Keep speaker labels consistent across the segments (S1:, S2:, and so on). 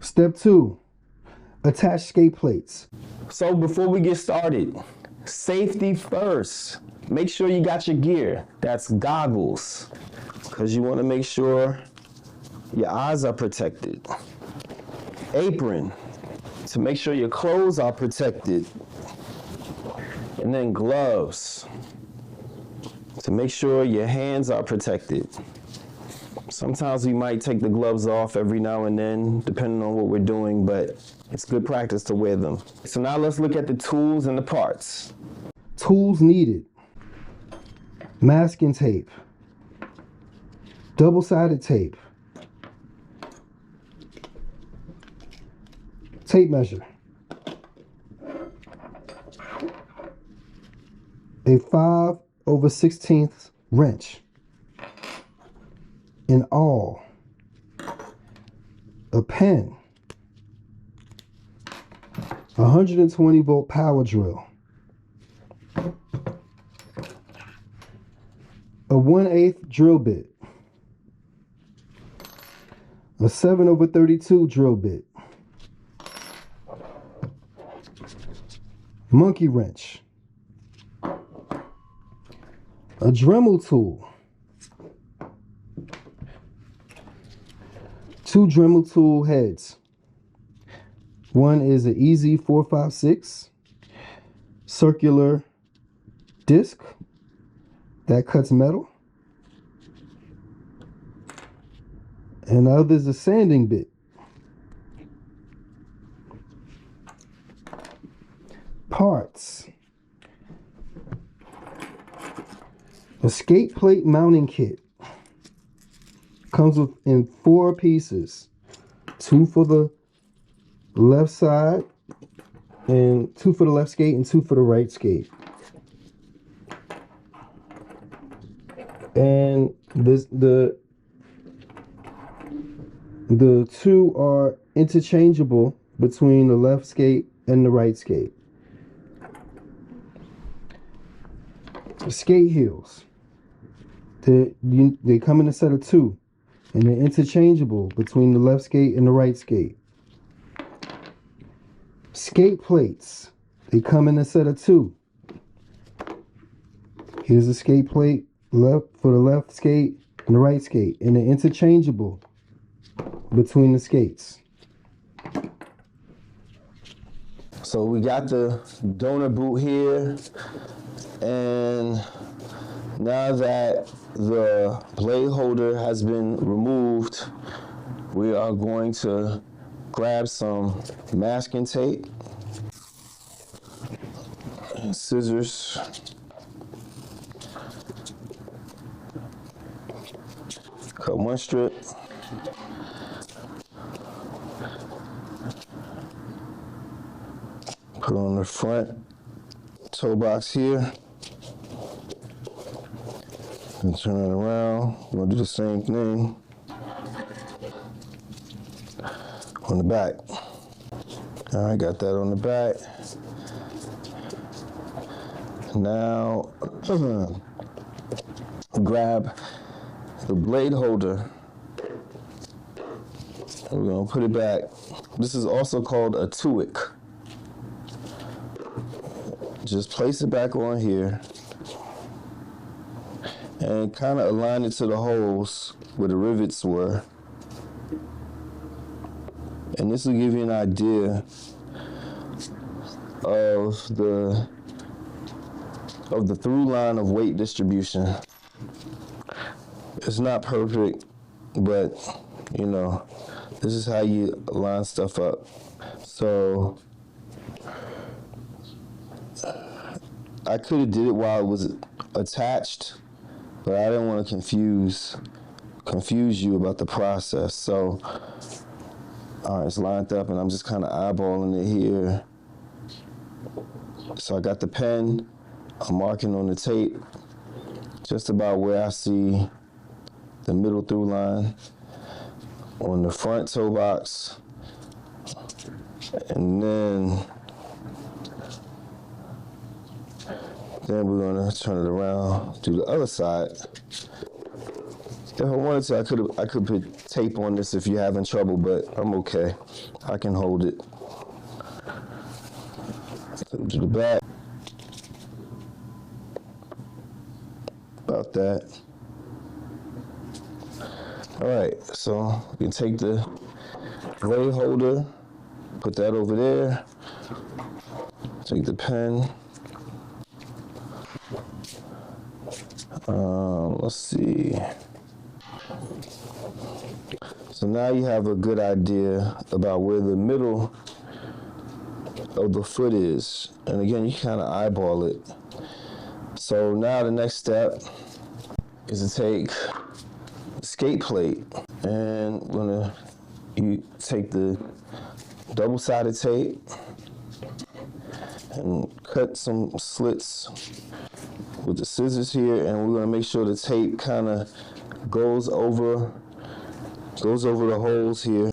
S1: Step 2, attach skate plates.
S2: So before we get started, safety first. Make sure you got your gear. That's goggles, because you want to make sure your eyes are protected. Apron, to make sure your clothes are protected. And then gloves, to make sure your hands are protected. Sometimes we might take the gloves off every now and then, depending on what we're doing, but it's good practice to wear them. So now let's look at the tools and the parts.
S1: Tools needed: masking tape, double-sided tape, tape measure, a 5/16 wrench, an awl, a pen, a 120-volt power drill, a 1/8 drill bit, a 7/32 drill bit, monkey wrench, a Dremel tool, 2 Dremel tool heads. One is an EZ456 circular disc that cuts metal, and the other is a sanding bit. Parts: a skate plate mounting kit. Comes in 4 pieces, 2 for the left side, and 2 for the left skate and 2 for the right skate. And the 2 are interchangeable between the left skate and the right skate. The skate heels, they come in a set of 2, and they're interchangeable between the left skate and the right skate. Skate plates, they come in a set of 2. Here's a skate plate left for the left skate and the right skate, and they're interchangeable between the skates.
S2: So we got the donor boot here, and now that the blade holder has been removed, we are going to grab some masking tape and scissors. Cut 1 strip. Put on the front toe box here. And turn it around. We're gonna do the same thing on the back. All right, got that on the back. Now, grab the blade holder. We're gonna put it back. This is also called a tuic. Just place it back on here and kind of align it to the holes where the rivets were. And this will give you an idea of the through line of weight distribution. It's not perfect, but you know, this is how you line stuff up. So I could have did it while it was attached, but I didn't want to confuse you about the process. So, all right, it's lined up, and I'm just kind of eyeballing it here. So I got the pen, I'm marking on the tape, just about where I see the middle through line on the front toe box, and then we're gonna turn it around, do the other side. If I wanted to, I could put tape on this if you're having trouble, but I'm okay. I can hold it. To the back. About that. All right, so you can take the blade holder, put that over there. Take the pen. Let's see. So now you have a good idea about where the middle of the foot is. And again, you kind of eyeball it. So now the next step is to take the skate plate, and you take the double-sided tape and cut some slits with the scissors here, and we're gonna make sure the tape kind of goes over the holes here,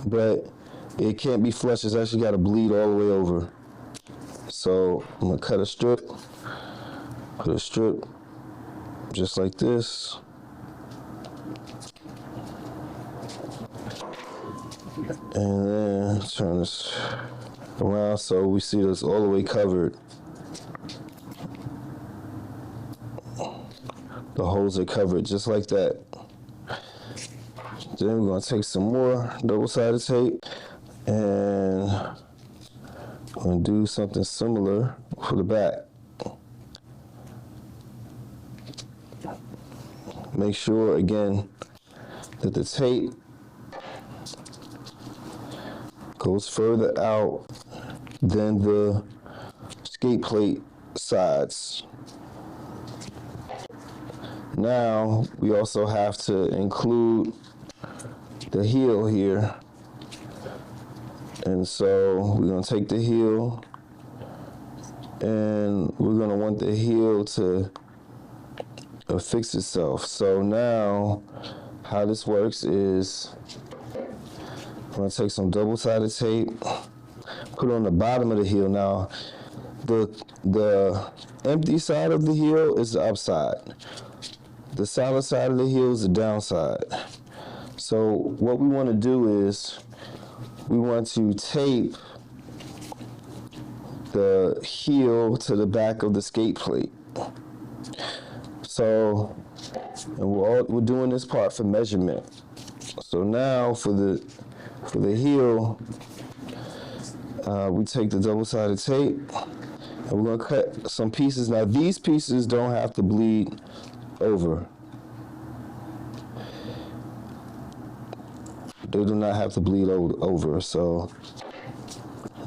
S2: but it can't be flush. It's actually got to bleed all the way over. So I'm gonna cut a strip, put a strip just like this, and then turn this around so we see this all the way covered. The holes are covered just like that. Then we're gonna take some more double-sided tape, and we're gonna do something similar for the back. Make sure, again, that the tape goes further out than the skate plate sides. Now, we also have to include the heel here. And so we're gonna take the heel, and we're gonna want the heel to affix itself. So now, how this works is, I'm gonna take some double-sided tape, put it on the bottom of the heel. Now, the empty side of the heel is the upside. The solid side of the heel is the downside. So what we want to do is we want to tape the heel to the back of the skate plate. So, and we're doing this part for measurement. So now for the heel, we take the double-sided tape, and we're gonna cut some pieces. Now these pieces don't have to bleed over. They do not have to bleed over. So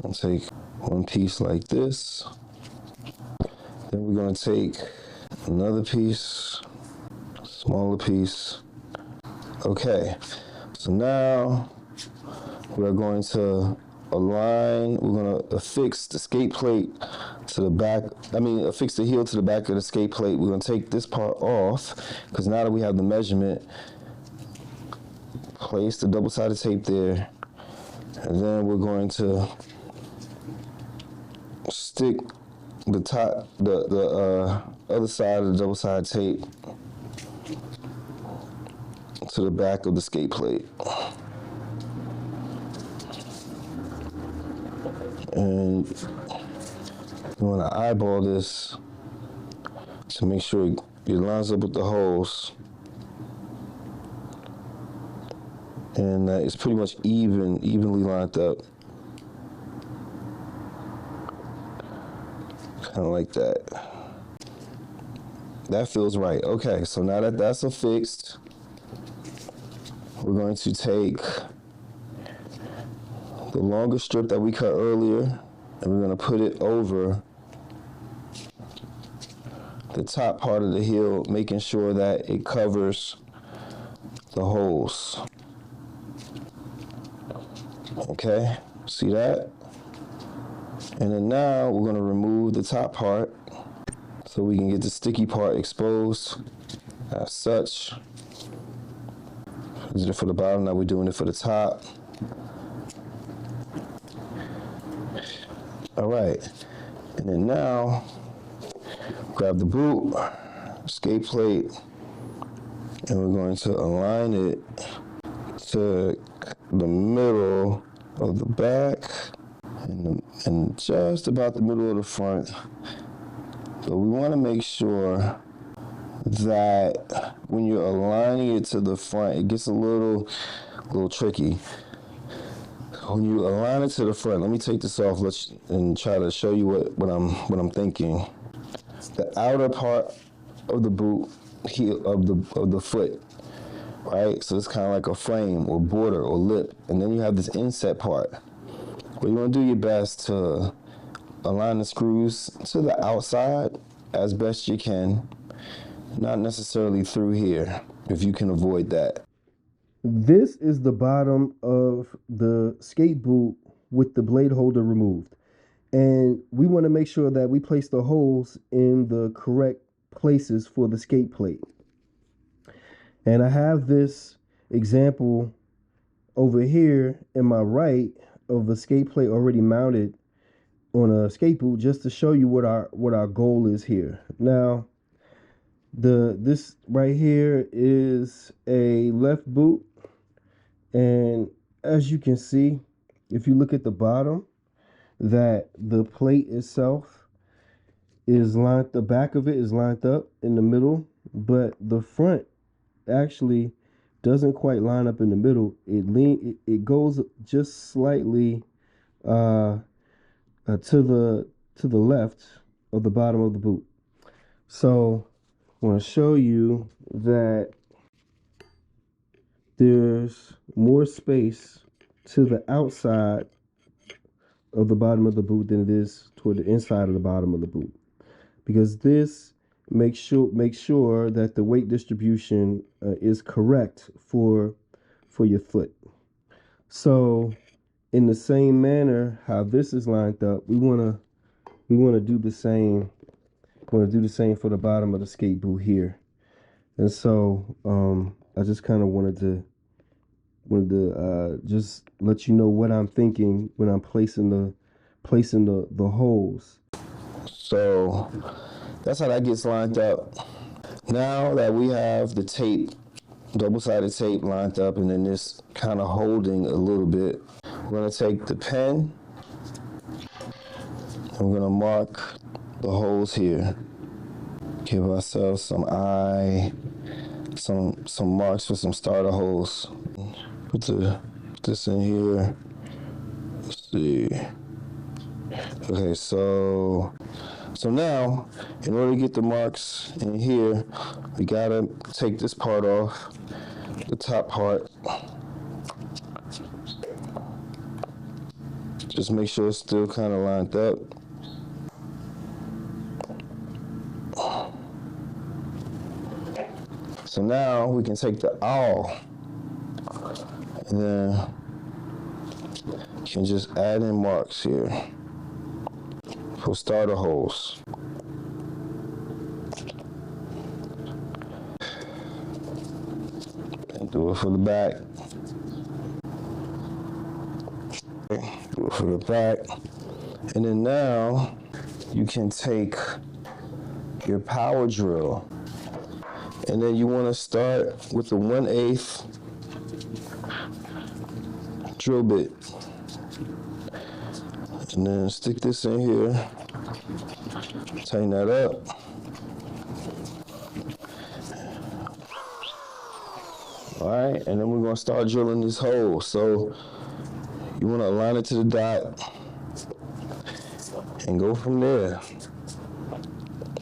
S2: I'll take one piece like this. Then we're gonna take another piece, smaller piece. Okay, so now we're going to align, we're gonna affix the skate plate to the back, affix the heel to the back of the skate plate. We're gonna take this part off, because now that we have the measurement, place the double-sided tape there, and then we're going to stick the other side of the double-sided tape to the back of the skate plate. And you want to eyeball this to make sure it lines up with the holes. And it's pretty much evenly lined up. Kind of like that. That feels right. Okay, so now that that's affixed, we're going to take the longer strip that we cut earlier, and we're going to put it over the top part of the heel, making sure that it covers the holes. Okay, see that? And then now we're going to remove the top part so we can get the sticky part exposed as such. We did it for the bottom, now we're doing it for the top. All right, and then now grab the boot, skate plate, And we're going to align it to the middle of the back and just about the middle of the front. But we want to make sure that when you're aligning it to the front, it gets a little tricky. When you align it to the front, let me take this off and try to show you what I'm thinking. The outer part of the boot heel of the foot, right? So it's kind of like a frame or border or lip, and then you have this inset part. Well, you want to do your best to align the screws to the outside as best you can, not necessarily through here, if you can avoid that.
S1: This is the bottom of the skate boot with the blade holder removed. And we want to make sure that we place the holes in the correct places for the skate plate. And I have this example over here in my right of a skate plate already mounted on a skate boot, just to show you what our goal is here. Now, this right here is a left boot, and as you can see, if you look at the bottom, that the plate itself is lined, the back of it is lined up in the middle, but the front actually doesn't quite line up in the middle. It goes just slightly to the left of the bottom of the boot. So I want to show you that there's more space to the outside of the bottom of the boot than it is toward the inside of the bottom of the boot, because this makes sure that the weight distribution is correct for your foot. So in the same manner how this is lined up, we want to do the same. Want to do the same for the bottom of the skate boot here. And so I just kind of wanted to just let you know what I'm thinking when I'm placing the holes.
S2: So that's how that gets lined up. Now that we have the tape, double-sided tape lined up, and then this kind of holding a little bit, we're going to take the pen and we're going to mark the holes here. Give ourselves some marks for some starter holes. Put this in here. Let's see. Okay, so now, in order to get the marks in here, we gotta take this part off, the top part. Just make sure it's still kind of lined up. So now we can take the awl and then you can just add in marks here for starter holes. And do it for the back. Do it for the back. And then now you can take your power drill, and then you want to start with the 1/8 drill bit. And then stick this in here, tighten that up. All right, and then we're gonna start drilling this hole. So you wanna align it to the dot and go from there.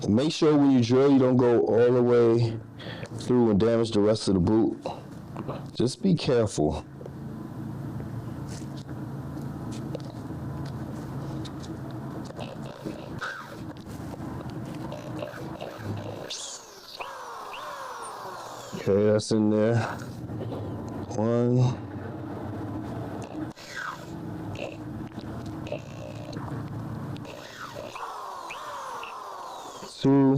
S2: Make sure when you drill, you don't go all the way through and damage the rest of the boot. Just be careful. Okay, that's in there. 1. 2.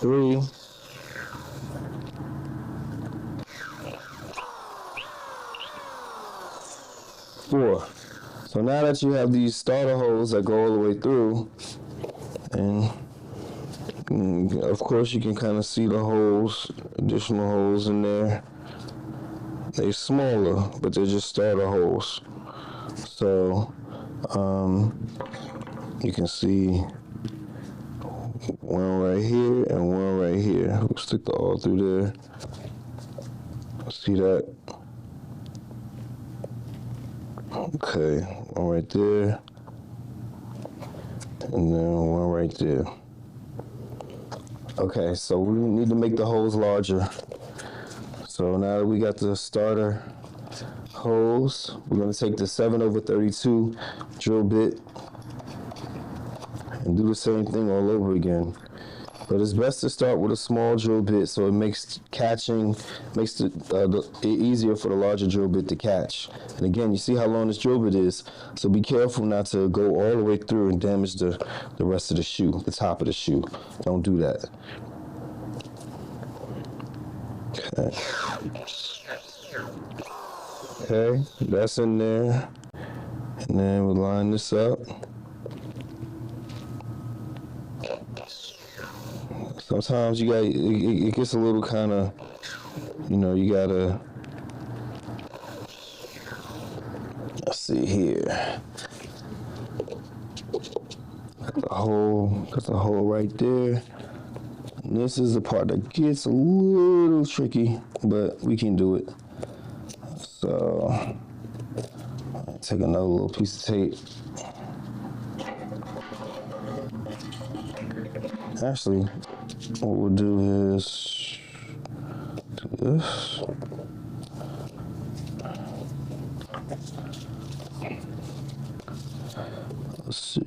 S2: 3. 4. So now that you have these starter holes that go all the way through, and of course you can kind of see the holes, additional holes in there. They're smaller, but they're just starter holes. So you can see one right here and one right here. We'll stick the all through there. See that? Okay, one right there, and then one right there. Okay, so we need to make the holes larger. So now that we got the starter holes, we're going to take the 7/32 drill bit and do the same thing all over again. But it's best to start with a small drill bit so it makes it easier for the larger drill bit to catch. And again, you see how long this drill bit is, so be careful not to go all the way through and damage the rest of the shoe, the top of the shoe. Don't do that. Okay, that's in there. And then we'll line this up. Sometimes you got it gets a little kind of, you gotta. Let's see here. Got the hole right there. And this is the part that gets a little tricky, but we can do it. So take another little piece of tape. Actually, what we'll do is do this. Let's see.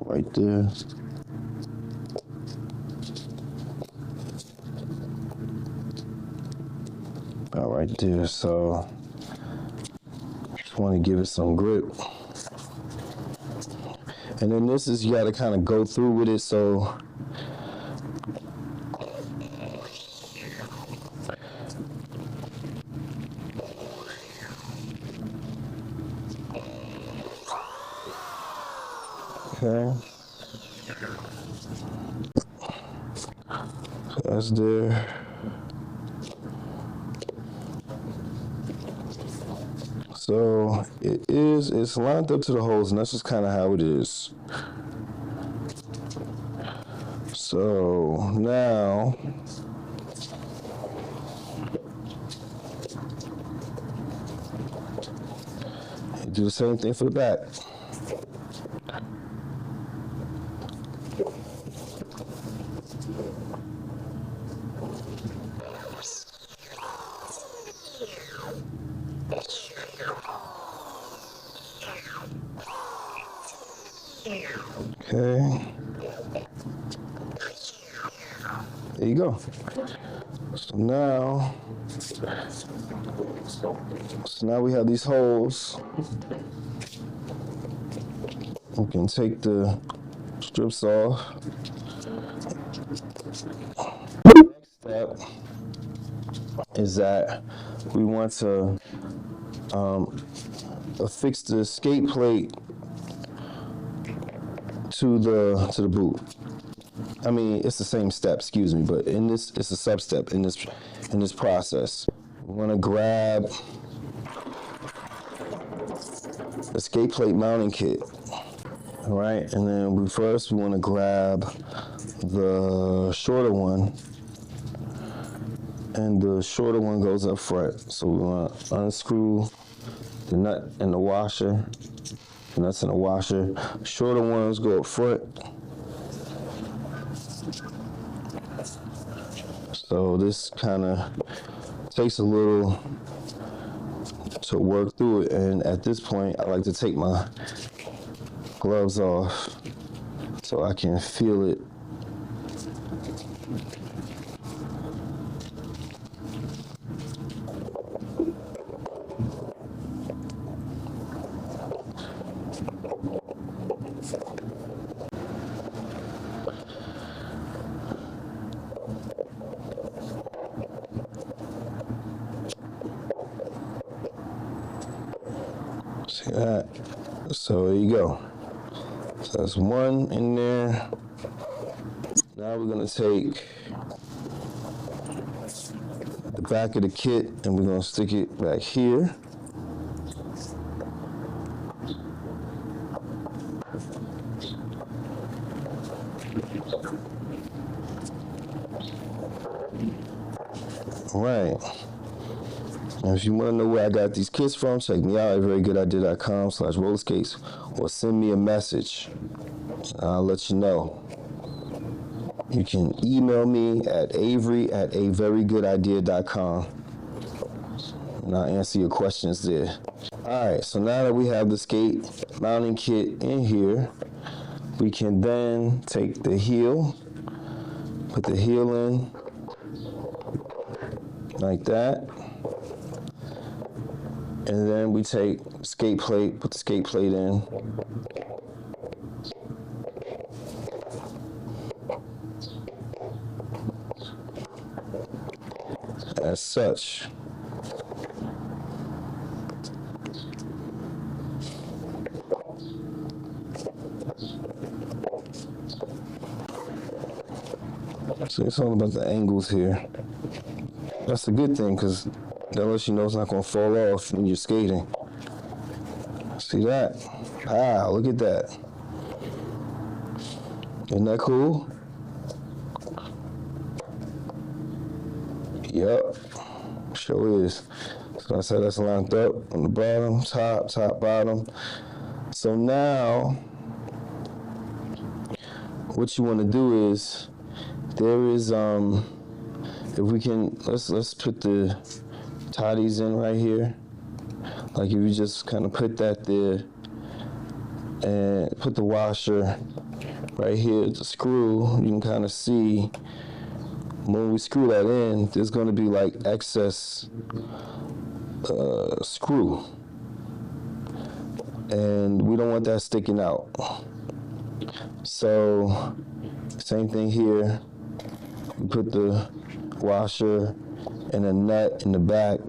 S2: Right there. About right there. So just want to give it some grip. And then this is, you got to kind of go through with it, so okay. That's there. So it's lined up to the holes, and that's just kind of how it is. So now do the same thing for the back. Okay. There you go. So now we have these holes. We can take the strips off. Next step is that we want to affix the skate plate to the boot. I mean, it's the same step, excuse me, but in this, it's a sub-step in this process. We want to grab the skate plate mounting kit, all right? And then we want to grab the shorter one, and the shorter one goes up front. So we want to unscrew the nut and the washer. The nuts in the washer. Shorter ones go up front. So this kind of takes a little to work through it, and at this point I like to take my gloves off so I can feel it. See that? So there you go. So that's one in there. Now we're gonna take the back of the kit and we're gonna stick it back here. All right. Now, if you want to know where I got these kits from, check me out at verygoodidea.com/rollerskates or send me a message. I'll let you know. You can email me at avery@averygoodidea.com and I'll answer your questions there. All right, so now that we have the skate mounting kit in here, we can then take the heel, put the heel in like that. And then we take skate plate, put the skate plate in. As such. So it's all about the angles here. That's a good thing because that lets you know it's not going to fall off when you're skating. See that? Ah, look at that. Isn't that cool? Yup. Sure is. So I said that's lined up on the bottom, top, bottom. So now, what you want to do is, there is, if we can, let's put the toddies in right here. Like if you just kind of put that there and put the washer right here, the screw, you can kind of see when we screw that in, there's going to be like excess screw. And we don't want that sticking out. So, same thing here. We put the washer and a nut in the back.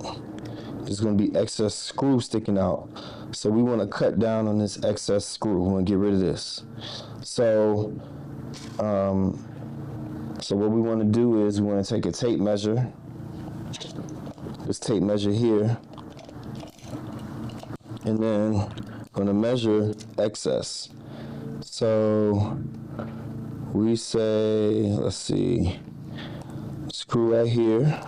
S2: There's going to be excess screw sticking out. So we want to cut down on this excess screw. We want to get rid of this. So what we want to do is we want to take a tape measure. This tape measure here. And then going to measure excess. So we say, let's see, screw right here.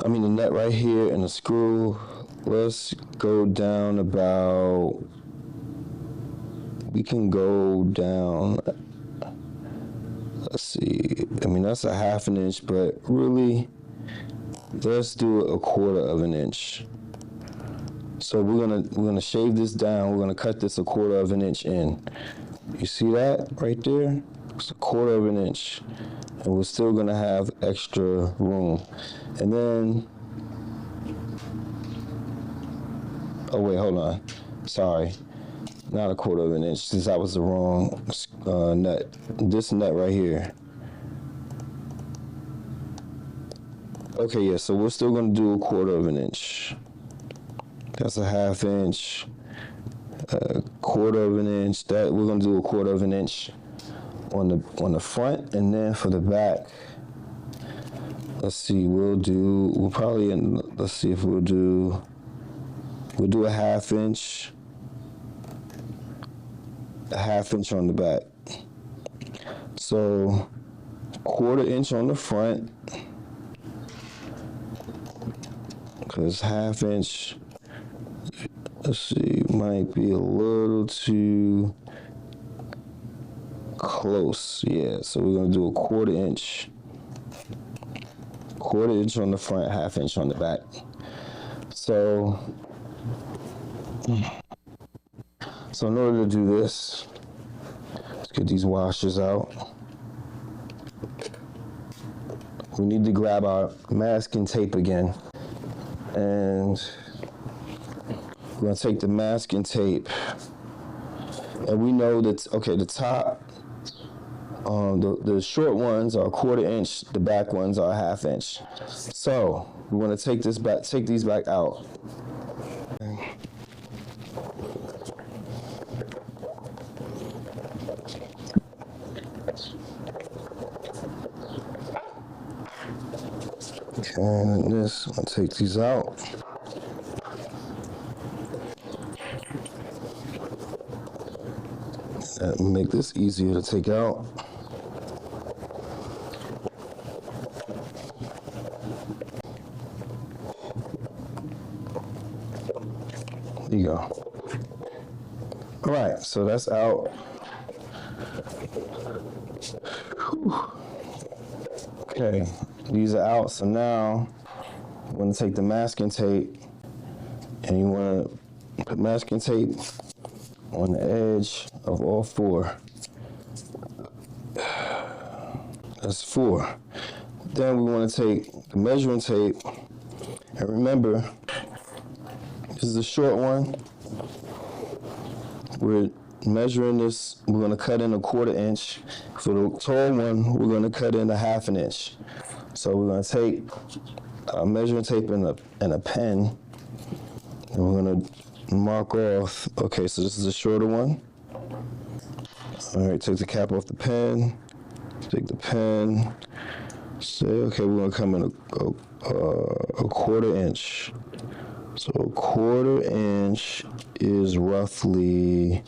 S2: I mean the nut right here and the screw. Let's go down about, we can go down, let's see, I mean that's a 1/2 inch, but really, let's do a 1/4 inch. So we're gonna shave this down. We're gonna cut this a 1/4 inch in. You see that right there? It's a 1/4 inch, and we're still gonna have extra room. And then, oh wait, hold on. Sorry, not a 1/4 inch. Since that was the wrong nut. This nut right here. Okay, yeah. So we're still gonna do a 1/4 inch. That's a 1/2 inch, a 1/4 inch. That we're gonna do a 1/4 inch on the front, and then for the back, let's see. We'll probably, let's see if we'll do a 1/2 inch, a 1/2 inch on the back. So 1/4 inch on the front, because 1/2 inch. Let's see, might be a little too close. Yeah, so we're gonna do a 1/4 inch. 1/4 inch on the front, 1/2 inch on the back. So in order to do this, let's get these washers out. We need to grab our masking tape again. And we're gonna take the masking tape, and we know that, okay, the top, the short ones are a 1/4 inch, the back ones are a 1/2 inch. So we want to take these back out. And this, I'll take these out. That will make this easier to take out. There you go. All right, so that's out. Whew. Okay, these are out. So now I'm going to take the masking tape, and you want to put masking tape on the edge of all four. That's 4. Then we want to take the measuring tape, and remember, this is a short one. We're measuring this, we're going to cut in 1/4 inch. For the tall one, we're going to cut in 1/2 inch. So we're going to take measuring tape and a pen, and we're going to mark off. Okay, so this is a shorter one. All right, take the cap off the pen. Take the pen. Say, okay, we're going to come in a 1/4 inch. So 1/4 inch is roughly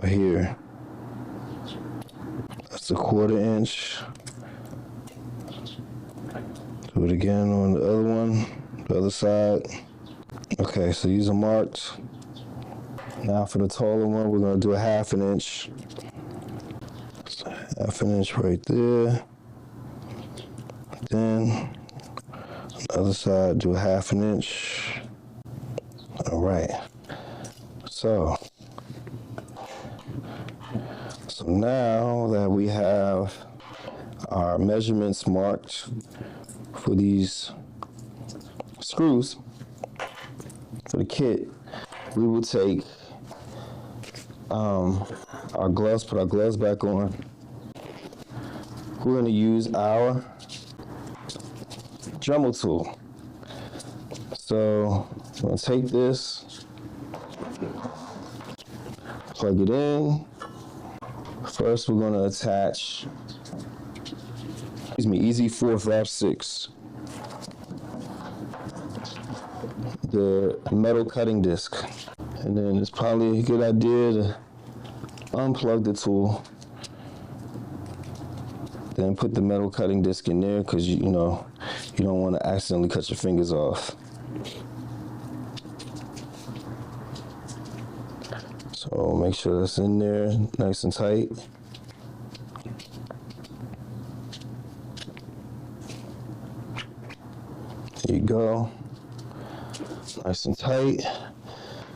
S2: here. That's a 1/4 inch. Do it again on the other one, the other side. Okay, so these are marked. Now for the taller one, we're going to do 1/2 inch. So 1/2 inch right there. Then on the other side, do 1/2 inch. All right. So now that we have our measurements marked for these screws for the kit, we will take our gloves, put our gloves back on. We're going to use our Dremel tool. So I'm going to take this, plug it in. First, we're going to attach, easy 4 flap 6, the metal cutting disc. And then it's probably a good idea to unplug the tool, then put the metal cutting disc in there, because you don't want to accidentally cut your fingers off. So make sure that's in there nice and tight. There you go. Nice and tight.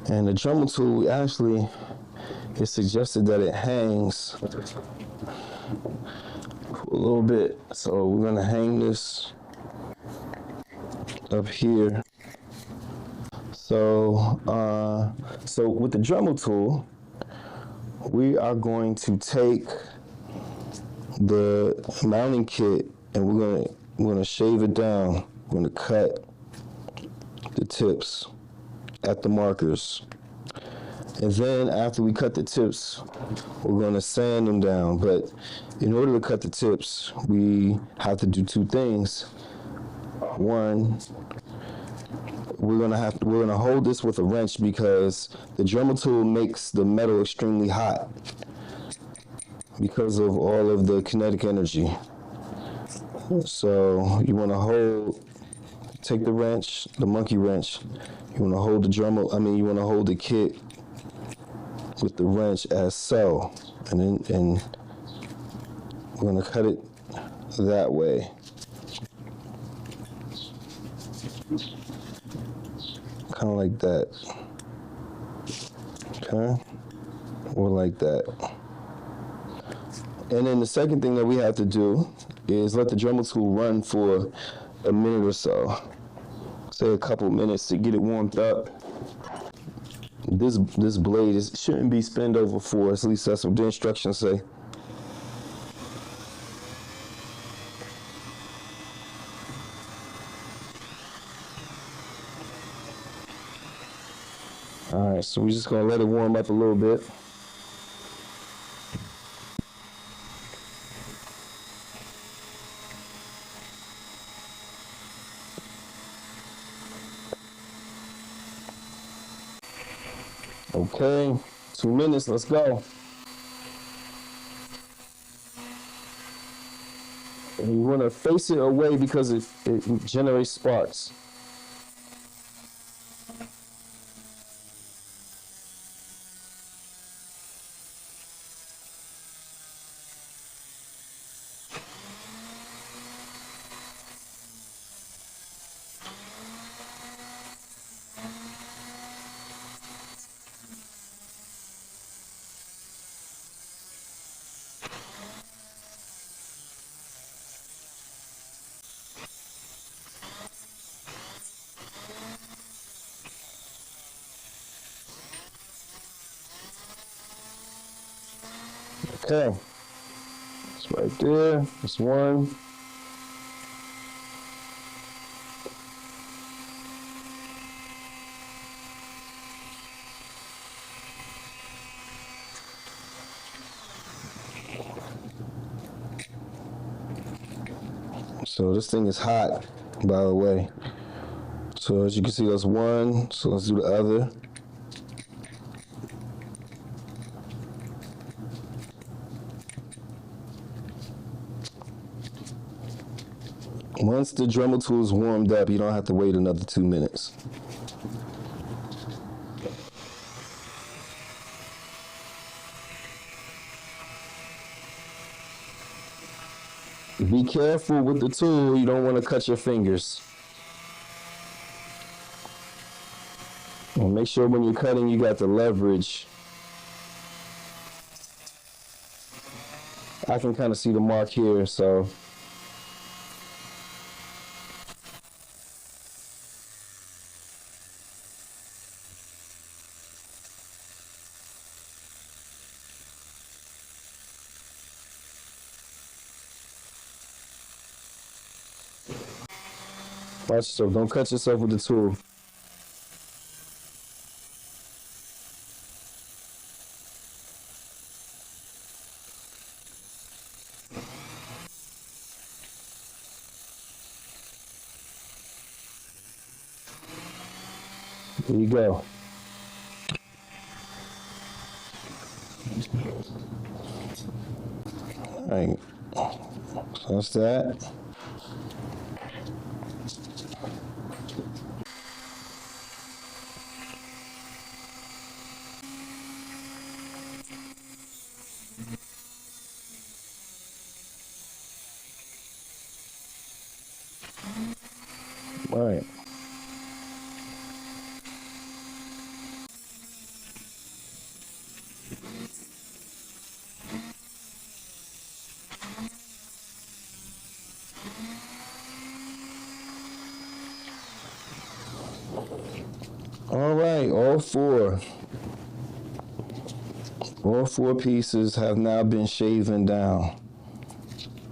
S2: And the Dremel tool, actually, it's suggested that it hangs for a little bit. So we're gonna hang this up here. So with the Dremel tool, we are going to take the mounting kit and we're gonna shave it down. We're gonna cut the tips at the markers. And then after we cut the tips, we're gonna sand them down. But in order to cut the tips, we have to do 2 things. One, we're gonna hold this with a wrench, because the Dremel tool makes the metal extremely hot because of all of the kinetic energy. So you wanna take the wrench, the monkey wrench, you wanna hold you wanna hold the kit with the wrench as so, and we're gonna cut it that way. Kind of like that. Okay? Or like that. And then the second thing that we have to do is let the Dremel tool run for a minute or so. Say a couple minutes to get it warmed up. This blade shouldn't be spin over force, at least that's what the instructions say. All right, so we're just gonna let it warm up a little bit. Okay, 2 minutes, let's go. And you want to face it away because it generates sparks. Okay, it's right there. That's one. So this thing is hot, by the way. So as you can see, that's one. So let's do the other. Once the Dremel tool is warmed up, you don't have to wait another 2 minutes. Be careful with the tool, you don't want to cut your fingers. And make sure when you're cutting, you got the leverage. I can kind of see the mark here, so. Watch yourself, don't cut yourself with the tool. There you go. All right, so that's that. All right. All right, all four pieces have now been shaven down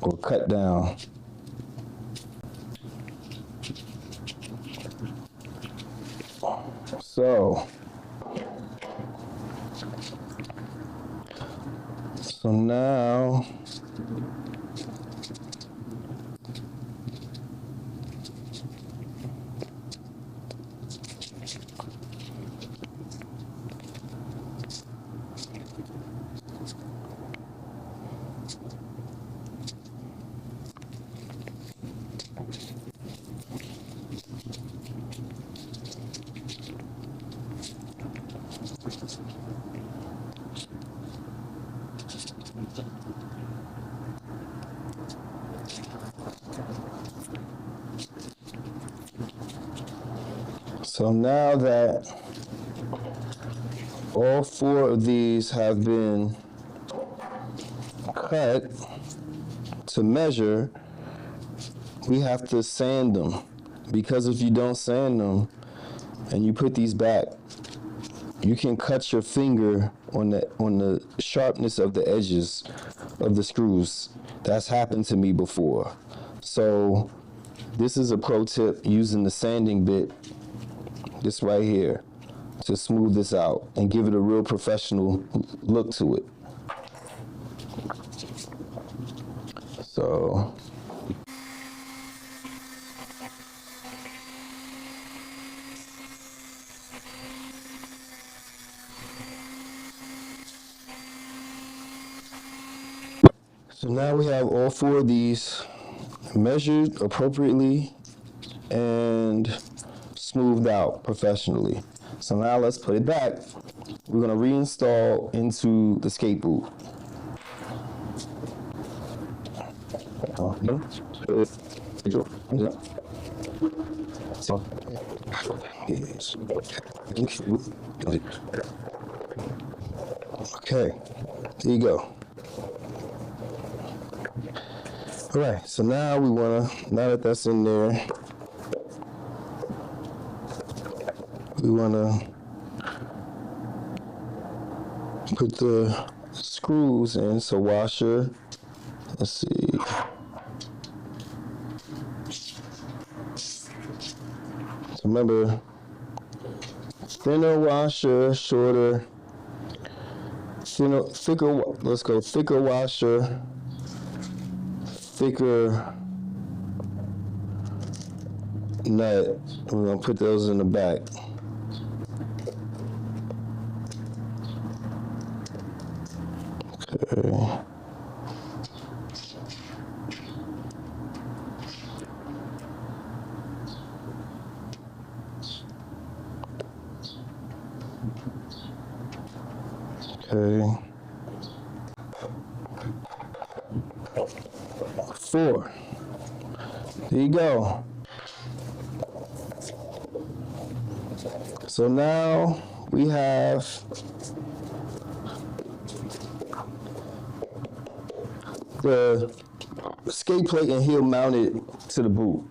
S2: or cut down. So now now that all four of these have been cut to measure, we have to sand them, because if you don't sand them and you put these back, you can cut your finger on the sharpness of the edges of the screws. That's happened to me before. So this is a pro tip, using the sanding bit, this right here, to smooth this out and give it a real professional look to it. So So now we have all 4 of these measured appropriately and smoothed out professionally. So now let's put it back. We're gonna reinstall into the skate boot. Okay, there you go. All right, so now we wanna, now that that's in there, we wanna put the screws in. So washer, let's see. So remember, thinner washer, shorter, thicker, let's go thicker washer, thicker nut. We're gonna put those in the back. Okay. Okay. 4. There you go. So now we have the skate plate and heel mounted to the boot.